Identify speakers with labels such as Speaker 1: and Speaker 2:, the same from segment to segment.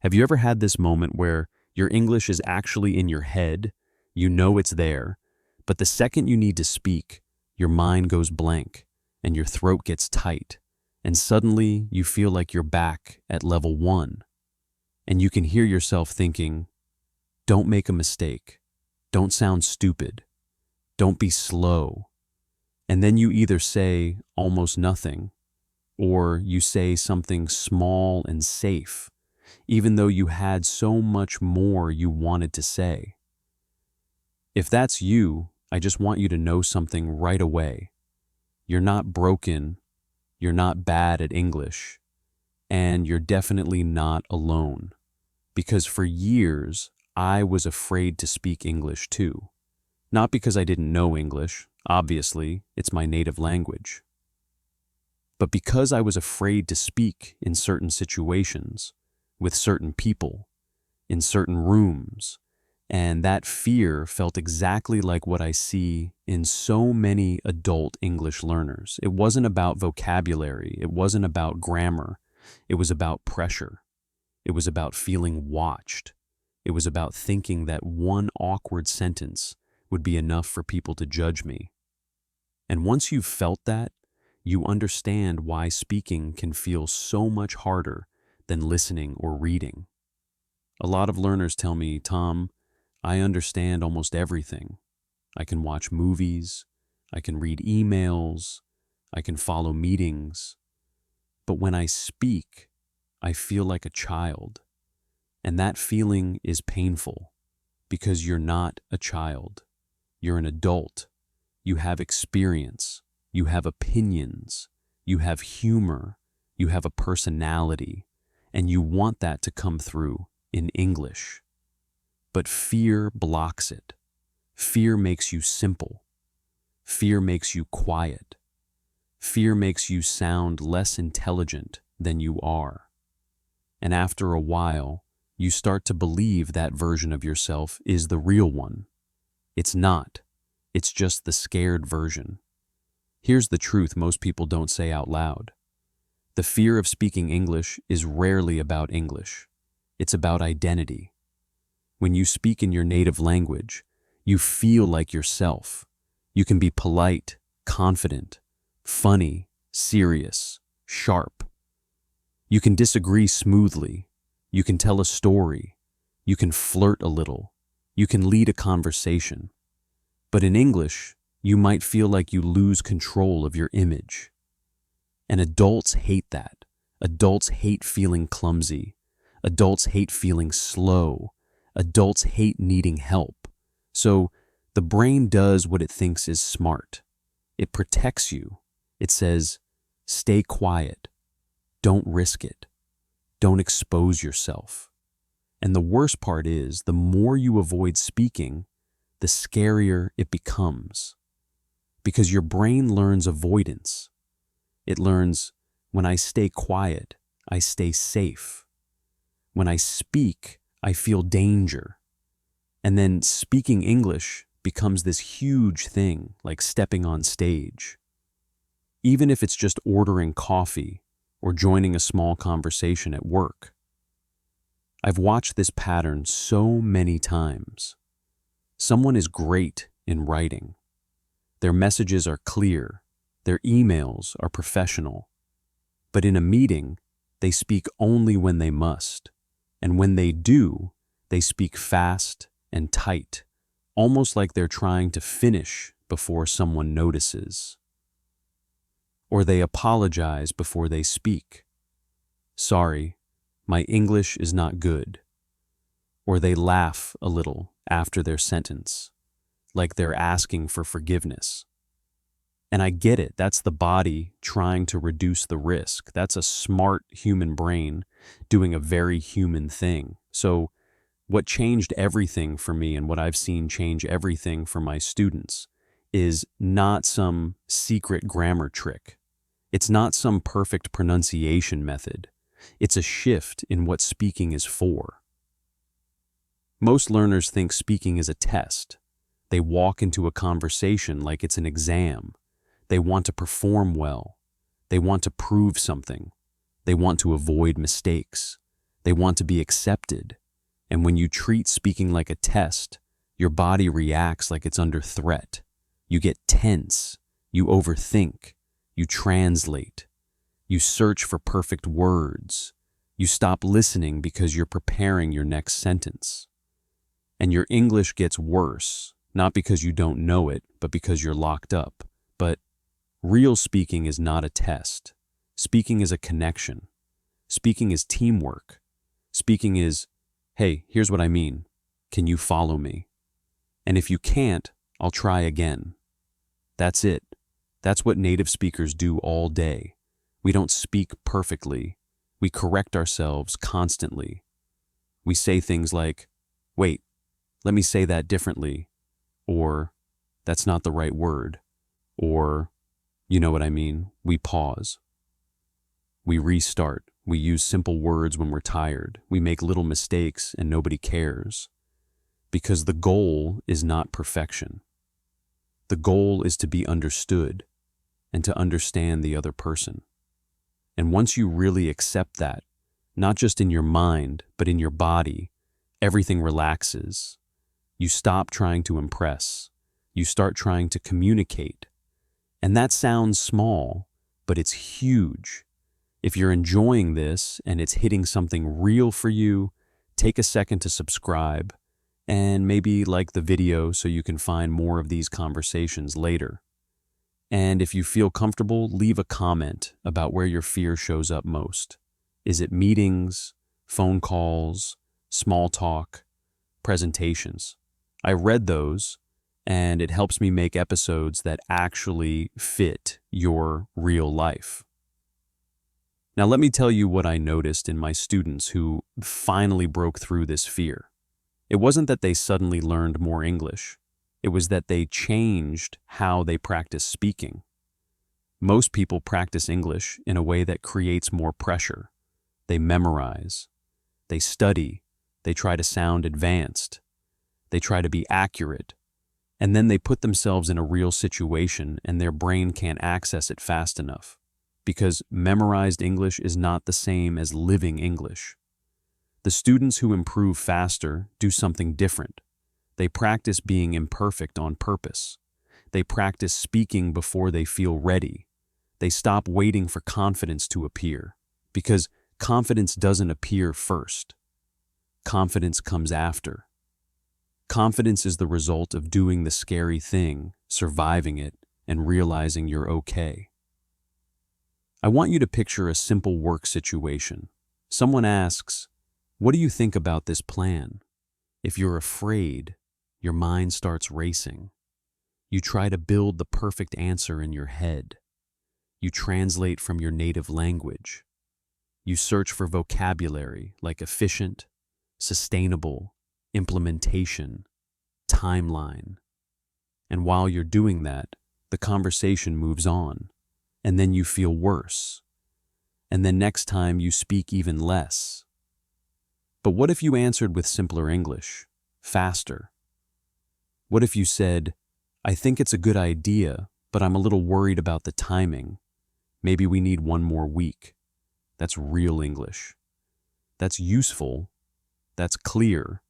Speaker 1: Have you ever had this moment where your English is actually in your head, you know it's there, but the second you need to speak, your mind goes blank and your throat gets tight, and suddenly you feel like you're back at level 1, and you can hear yourself thinking, don't make a mistake, don't sound stupid, don't be slow, and then you either say almost nothing, or you say something small and safe, even though you had so much more you wanted to say. If that's you, I just want you to know something right away. You're not broken, you're not bad at English, and you're definitely not alone. Because for years, I was afraid to speak English too. Not because I didn't know English, obviously, it's my native language. But because I was afraid to speak in certain situations, with certain people, in certain rooms, and that fear felt exactly like what I see in so many adult English learners. It wasn't about vocabulary, it wasn't about grammar, it was about pressure. It was about feeling watched. It was about thinking that one awkward sentence would be enough for people to judge me. And once you've felt that, you understand why speaking can feel so much harder than listening or reading. A lot of learners tell me, Tom, I understand almost everything. I can watch movies, I can read emails, I can follow meetings. But when I speak, I feel like a child. And that feeling is painful because you're not a child. You're an adult. You have experience. You have opinions. You have humor. You have a personality. And you want that to come through in English. But fear blocks it. Fear makes you simple. Fear makes you quiet. Fear makes you sound less intelligent than you are. And after a while, you start to believe that version of yourself is the real one. It's not. It's just the scared version. Here's the truth most people don't say out loud. The fear of speaking English is rarely about English. It's about identity. When you speak in your native language, you feel like yourself. You can be polite, confident, funny, serious, sharp. You can disagree smoothly. You can tell a story. You can flirt a little. You can lead a conversation. But in English, you might feel like you lose control of your image. And adults hate that. Adults hate feeling clumsy. Adults hate feeling slow. Adults hate needing help. So the brain does what it thinks is smart. It protects you. It says, stay quiet. Don't risk it. Don't expose yourself. And the worst part is, the more you avoid speaking, the scarier it becomes. Because your brain learns avoidance. It learns, when I stay quiet, I stay safe. When I speak, I feel danger. And then speaking English becomes this huge thing, like stepping on stage. Even if it's just ordering coffee or joining a small conversation at work. I've watched this pattern so many times. Someone is great in writing. Their messages are clear. Their emails are professional. But in a meeting, they speak only when they must. And when they do, they speak fast and tight, almost like they're trying to finish before someone notices. Or they apologize before they speak. Sorry, my English is not good. Or they laugh a little after their sentence, like they're asking for forgiveness. And I get it, that's the body trying to reduce the risk. That's a smart human brain doing a very human thing. So what changed everything for me, and what I've seen change everything for my students, is not some secret grammar trick. It's not some perfect pronunciation method. It's a shift in what speaking is for. Most learners think speaking is a test. They walk into a conversation like it's an exam. They want to perform well. They want to prove something. They want to avoid mistakes. They want to be accepted. And when you treat speaking like a test, your body reacts like it's under threat. You get tense. You overthink. You translate. You search for perfect words. You stop listening because you're preparing your next sentence. And your English gets worse, not because you don't know it, but because you're locked up. But real speaking is not a test. Speaking is a connection. Speaking is teamwork. Speaking is, hey, here's what I mean. Can you follow me? And if you can't, I'll try again. That's it. That's what native speakers do all day. We don't speak perfectly. We correct ourselves constantly. We say things like, wait, let me say that differently. Or, that's not the right word. Or, you know what I mean? We pause. We restart. We use simple words when we're tired. We make little mistakes and nobody cares. Because the goal is not perfection. The goal is to be understood and to understand the other person. And once you really accept that, not just in your mind, but in your body, everything relaxes. You stop trying to impress. You start trying to communicate. And that sounds small, but it's huge. If you're enjoying this and it's hitting something real for you, take a second to subscribe and maybe like the video so you can find more of these conversations later. And if you feel comfortable, leave a comment about where your fear shows up most. Is it meetings, phone calls, small talk, presentations? I read those, and it helps me make episodes that actually fit your real life. Now, let me tell you what I noticed in my students who finally broke through this fear. It wasn't that they suddenly learned more English. It was that they changed how they practice speaking. Most people practice English in a way that creates more pressure. They memorize. They study. They try to sound advanced. They try to be accurate. And then they put themselves in a real situation and their brain can't access it fast enough. Because memorized English is not the same as living English. The students who improve faster do something different. They practice being imperfect on purpose. They practice speaking before they feel ready. They stop waiting for confidence to appear, because confidence doesn't appear first. Confidence comes after. Confidence is the result of doing the scary thing, surviving it, and realizing you're okay. I want you to picture a simple work situation. Someone asks, "What do you think about this plan?" If you're afraid, your mind starts racing. You try to build the perfect answer in your head. You translate from your native language. You search for vocabulary like efficient, sustainable, implementation, timeline. And while you're doing that, the conversation moves on, and then you feel worse. And then next time you speak even less. But what if you answered with simpler English, faster? What if you said, "I think it's a good idea, but I'm a little worried about the timing. Maybe we need one more week." That's real English. That's useful. That's clear.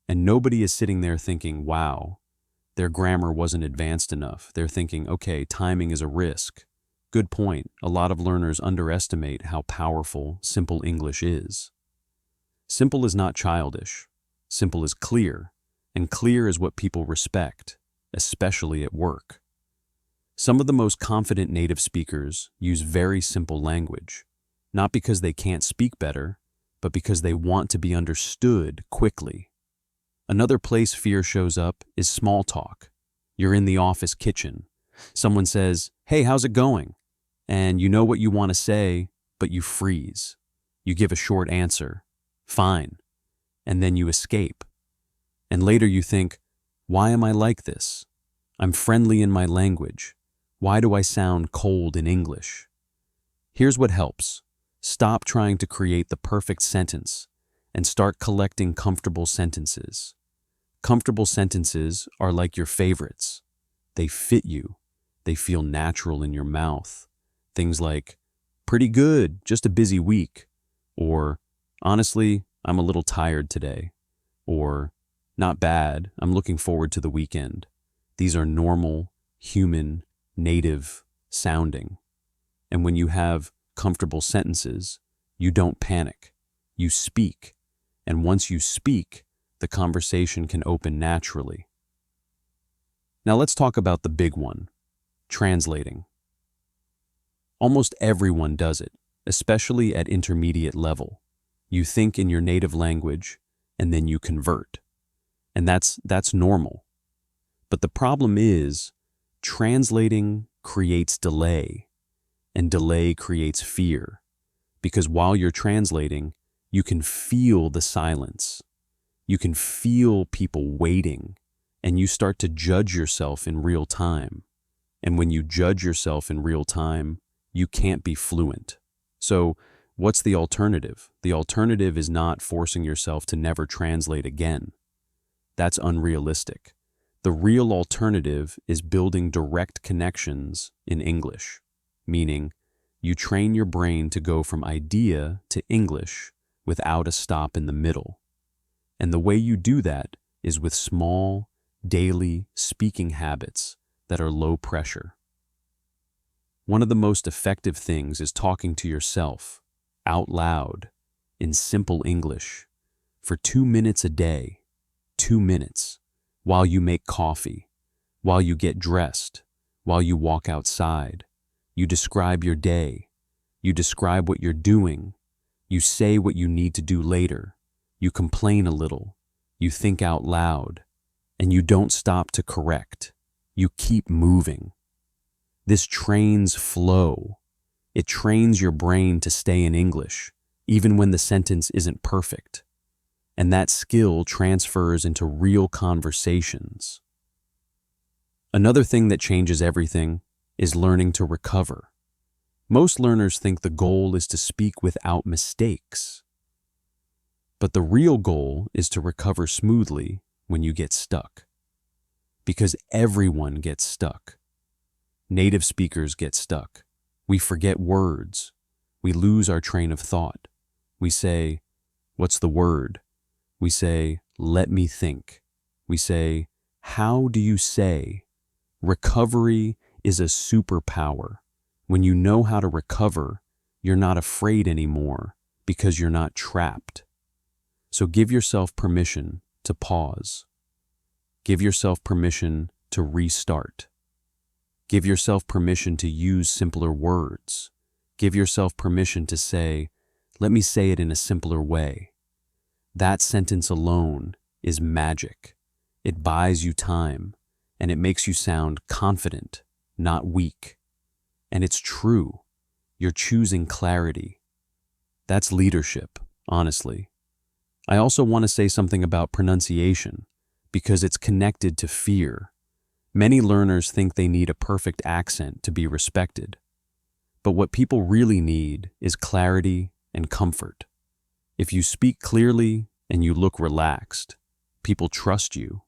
Speaker 1: And nobody is sitting there thinking, wow, their grammar wasn't advanced enough. They're thinking, okay, timing is a risk. Good point. A lot of learners underestimate how powerful simple English is. Simple is not childish. Simple is clear. And clear is what people respect, especially at work. Some of the most confident native speakers use very simple language, not because they can't speak better, but because they want to be understood quickly. Another place fear shows up is small talk. You're in the office kitchen. Someone says, "Hey, how's it going?" And you know what you want to say, but you freeze. You give a short answer, "Fine," and then you escape. And later you think, why am I like this? I'm friendly in my language. Why do I sound cold in English? Here's what helps. Stop trying to create the perfect sentence and start collecting comfortable sentences. Comfortable sentences are like your favorites. They fit you. They feel natural in your mouth. Things like, "Pretty good, just a busy week," or honestly, I'm a little tired today. Or, not bad, I'm looking forward to the weekend. These are normal, human, native sounding. And when you have comfortable sentences, you don't panic. You speak. And once you speak, the conversation can open naturally. Now let's talk about the big one, translating. Almost everyone does it, especially at intermediate level. You think in your native language, and then you convert. And that's normal. But the problem is, translating creates delay, and delay creates fear. Because while you're translating, you can feel the silence. You can feel people waiting, and you start to judge yourself in real time. And when you judge yourself in real time, you can't be fluent. So, what's the alternative? The alternative is not forcing yourself to never translate again. That's unrealistic. The real alternative is building direct connections in English, meaning you train your brain to go from idea to English without a stop in the middle. And the way you do that is with small, daily speaking habits that are low pressure. One of the most effective things is talking to yourself out loud in simple English for 2 minutes a day, 2 minutes, while you make coffee, while you get dressed, while you walk outside. You describe your day. You describe what you're doing. You say what you need to do later. You complain a little. You think out loud. And you don't stop to correct. You keep moving. This trains flow. It trains your brain to stay in English, even when the sentence isn't perfect. And that skill transfers into real conversations. Another thing that changes everything is learning to recover. Most learners think the goal is to speak without mistakes. But the real goal is to recover smoothly when you get stuck. Because everyone gets stuck. Native speakers get stuck. We forget words. We lose our train of thought. We say, "What's the word?" We say, "Let me think." We say, "How do you say?" Recovery is a superpower. When you know how to recover, you're not afraid anymore because you're not trapped. So give yourself permission to pause. Give yourself permission to restart. Give yourself permission to use simpler words. Give yourself permission to say, "Let me say it in a simpler way." That sentence alone is magic. It buys you time, and it makes you sound confident, not weak. And it's true. You're choosing clarity. That's leadership, honestly. I also want to say something about pronunciation, because it's connected to fear. Many learners think they need a perfect accent to be respected. But what people really need is clarity and comfort. If you speak clearly and you look relaxed, people trust you.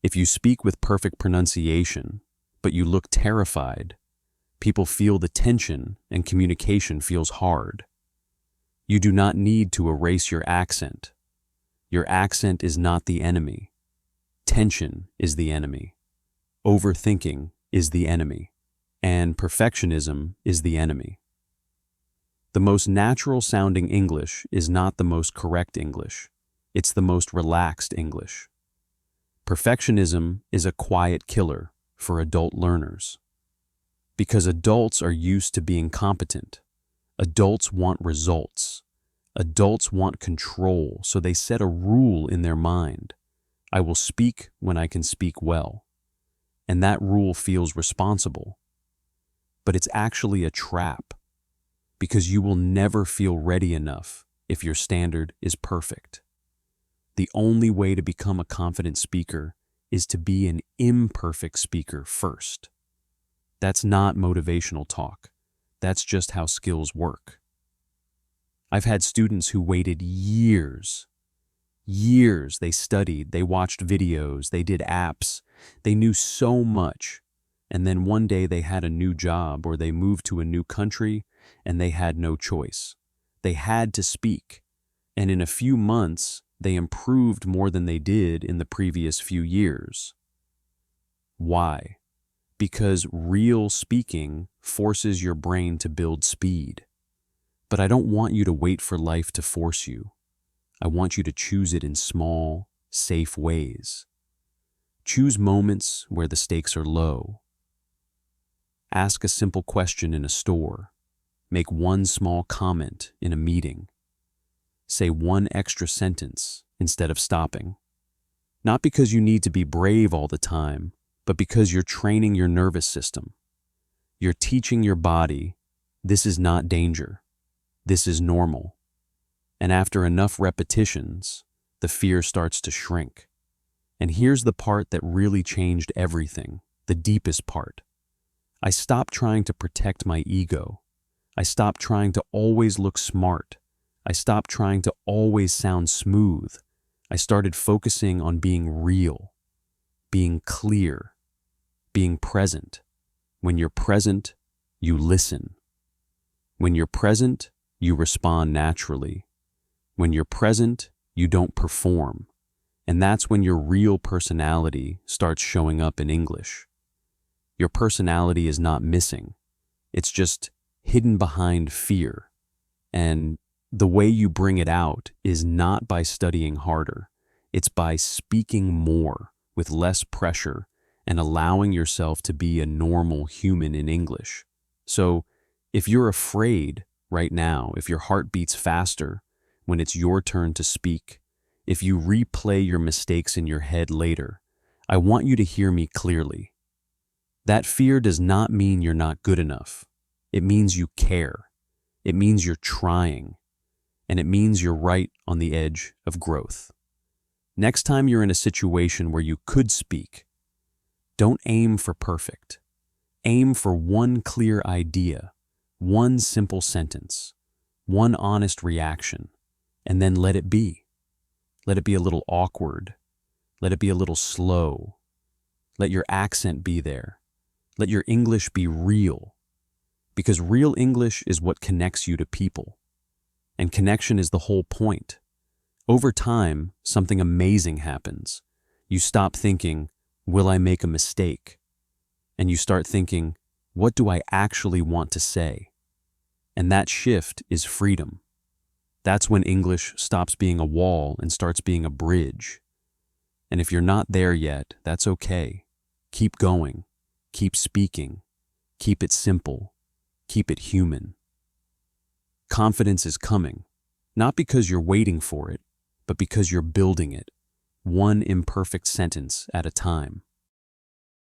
Speaker 1: If you speak with perfect pronunciation, but you look terrified, people feel the tension and communication feels hard. You do not need to erase your accent. Your accent is not the enemy. Tension is the enemy. Overthinking is the enemy. And perfectionism is the enemy. The most natural sounding English is not the most correct English. It's the most relaxed English. Perfectionism is a quiet killer for adult learners. Because adults are used to being competent. Adults want results. Adults want control, so they set a rule in their mind. I will speak when I can speak well. And that rule feels responsible. But it's actually a trap, because you will never feel ready enough if your standard is perfect. The only way to become a confident speaker is to be an imperfect speaker first. That's not motivational talk. That's just how skills work. I've had students who waited years. They studied, they watched videos, they did apps, they knew so much. And then one day they had a new job or they moved to a new country and they had no choice. They had to speak. And in a few months, they improved more than they did in the previous few years. Why? Because real speaking forces your brain to build speed. But I don't want you to wait for life to force you. I want you to choose it in small, safe ways. Choose moments where the stakes are low. Ask a simple question in a store. Make one small comment in a meeting. Say one extra sentence instead of stopping. Not because you need to be brave all the time, but because you're training your nervous system. You're teaching your body, this is not danger. This is normal. And after enough repetitions, the fear starts to shrink. And here's the part that really changed everything, the deepest part. I stopped trying to protect my ego. I stopped trying to always look smart. I stopped trying to always sound smooth. I started focusing on being real, being clear, being present. When you're present, you listen. When you're present, you respond naturally. When you're present, you don't perform. And that's when your real personality starts showing up in English. Your personality is not missing. It's just hidden behind fear. And the way you bring it out is not by studying harder. It's by speaking more with less pressure and allowing yourself to be a normal human in English. So if you're afraid right now, if your heart beats faster when it's your turn to speak, if you replay your mistakes in your head later, I want you to hear me clearly. That fear does not mean you're not good enough. It means you care. It means you're trying. And it means you're right on the edge of growth. Next time you're in a situation where you could speak, don't aim for perfect. Aim for one clear idea, one simple sentence, one honest reaction, and then let it be. Let it be a little awkward. Let it be a little slow. Let your accent be there. Let your English be real. Because real English is what connects you to people. And connection is the whole point. Over time, something amazing happens. You stop thinking, will I make a mistake? And you start thinking, what do I actually want to say? And that shift is freedom. That's when English stops being a wall and starts being a bridge. And if you're not there yet, that's okay. Keep going. Keep speaking. Keep it simple. Keep it human. Confidence is coming, not because you're waiting for it, but because you're building it, one imperfect sentence at a time.